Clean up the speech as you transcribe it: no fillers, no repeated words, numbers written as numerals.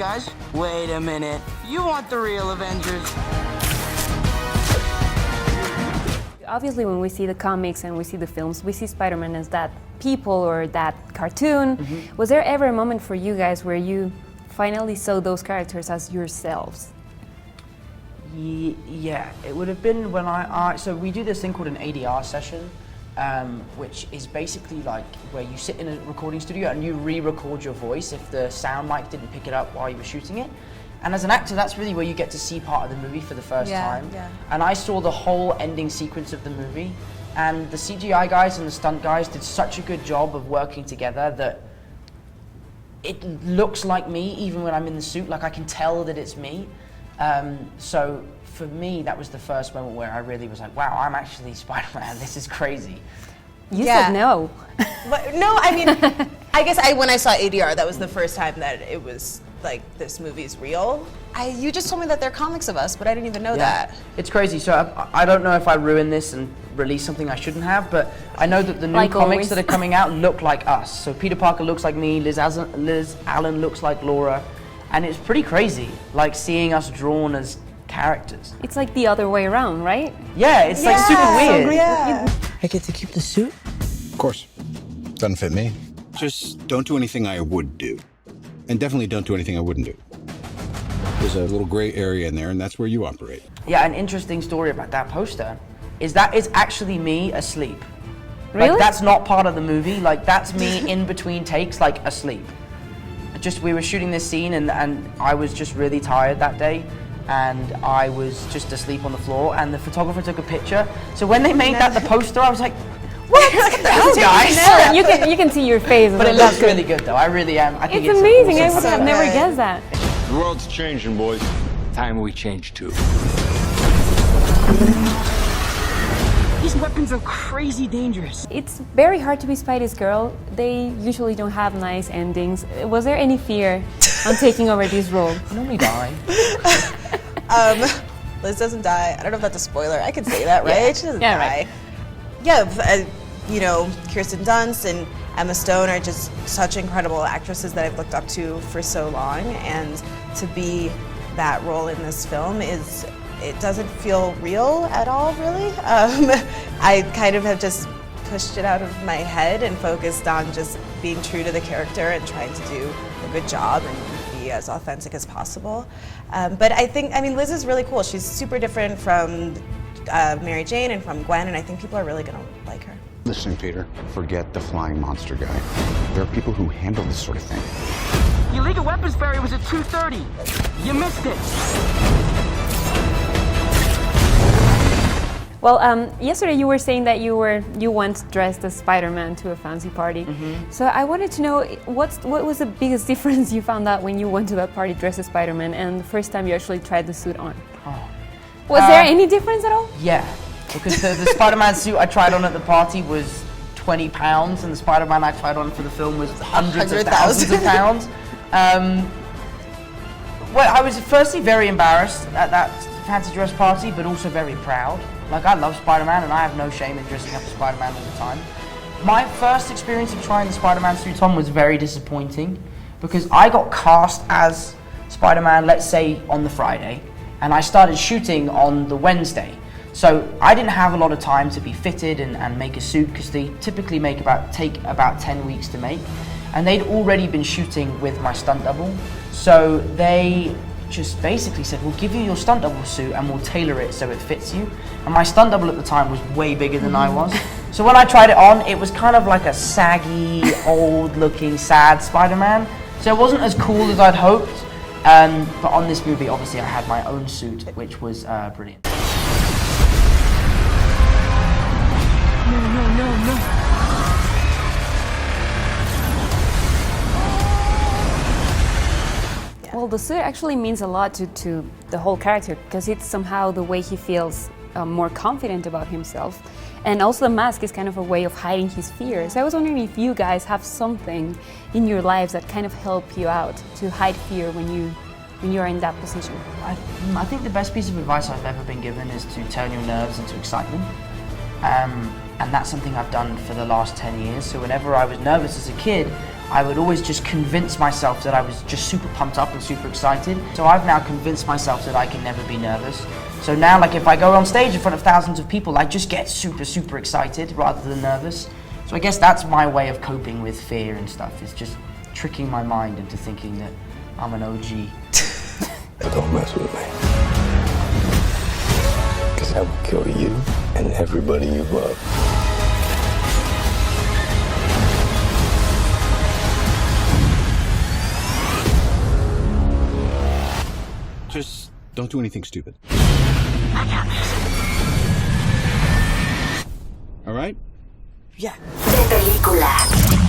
guys. Wait a minute. You want the real Avengers? Obviously, when we see the comics and we see the films, we see Spider-Man as that people or that cartoon. Was there ever a moment for you guys where you finally saw those characters as yourselves? Yeah, it would have been when so we do this thing called an Adr session, which is basically like where you sit in a recording studio and you re-record your voice if the sound mic didn't pick it up while you were shooting it. And as an actor, that's really where you get to see part of the movie for the first time. Yeah. And I saw the whole ending sequence of the movie, and the CGI guys and the stunt guys did such a good job of working together that it looks like me even when I'm in the suit. Like I can tell that it's me. So for me, that was the first moment where I really was like, wow, I'm actually Spider-Man. This is crazy. You said no. But, no, I mean, I guess when I saw ADR, that was the first time that it was like, this movie's real. You just told me that they're comics of us, but I didn't even know that. It's crazy. So I don't know if I ruined this and released something I shouldn't have, but I know that the new comics that are coming out look like us. So Peter Parker looks like me, Liz Allen looks like Laura, and it's pretty crazy, like seeing us drawn as characters. It's like the other way around, right? Yeah, it's like super weird. Yeah. I get to keep the suit? Of course. Doesn't fit me. Just don't do anything I would do. And definitely don't do anything I wouldn't do. There's a little gray area in there, and that's where you operate. Yeah, an interesting story about that poster is that it's actually me asleep. Really? Like, that's not part of the movie. Like, that's me in between takes, like, asleep. We were shooting this scene, and I was just really tired that day, and I was just asleep on the floor, and the photographer took a picture. So when they made that the poster, I was like, what the hell, guys? You can see your face. But it looks really good, though. I really am. I think it's amazing. Awesome. I would have never guessed that. The world's changing, boys. Time we change too. These weapons are crazy dangerous. It's very hard to be Spidey's girl. They usually don't have nice endings. Was there any fear on taking over this role? I normally die. Liz doesn't die. I don't know if that's a spoiler. I can say that, right? She doesn't die. Right. Yeah, you know, Kirsten Dunst and Emma Stone are just such incredible actresses that I've looked up to for so long, and to be that role in this film it doesn't feel real at all, really. I kind of have just pushed it out of my head and focused on just being true to the character and trying to do a good job and be as authentic as possible. But I mean, Liz is really cool. She's super different from Mary Jane and from Gwen, and I think people are really gonna like her. Listen, Peter, forget the flying monster guy. There are people who handle this sort of thing. The illegal weapons ferry was at 2:30. You missed it. Well, yesterday you were saying that you once dressed as Spider-Man to a fancy party. So I wanted to know what was the biggest difference you found out when you went to that party dressed as Spider-Man and the first time you actually tried the suit on? Was there any difference at all? Yeah, because the Spider-Man suit I tried on at the party was 20 pounds, and the Spider-Man I tried on for the film was hundreds of thousands of pounds. Well, I was firstly very embarrassed at that fancy dress party, but also very proud. Like, I love Spider-Man, and I have no shame in dressing up as Spider-Man all the time. My first experience of trying the Spider-Man suit on was very disappointing, because I got cast as Spider-Man, let's say, on the Friday, and I started shooting on the Wednesday. So I didn't have a lot of time to be fitted and make a suit, because they typically take about 10 weeks to make. And they'd already been shooting with my stunt double. So they just basically said, we'll give you your stunt double suit and we'll tailor it so it fits you. And my stunt double at the time was way bigger than I was. So when I tried it on, it was kind of like a saggy, old looking, sad Spider-Man. So it wasn't as cool as I'd hoped. But on this movie, obviously I had my own suit, which was brilliant. No. Well, the suit actually means a lot to the whole character, because it's somehow the way he feels more confident about himself. And also the mask is kind of a way of hiding his fear. So I was wondering if you guys have something in your lives that kind of help you out to hide fear when you're in that position. I think the best piece of advice I've ever been given is to turn your nerves into excitement. And that's something I've done for the last 10 years. So whenever I was nervous as a kid, I would always just convince myself that I was just super pumped up and super excited. So I've now convinced myself that I can never be nervous. So now, like, if I go on stage in front of thousands of people, I just get super, super excited rather than nervous. So I guess that's my way of coping with fear and stuff, is just tricking my mind into thinking that I'm an OG. But don't mess with me. Because I will kill you and everybody you love. Just don't do anything stupid. I got this. All right? Yeah. De película.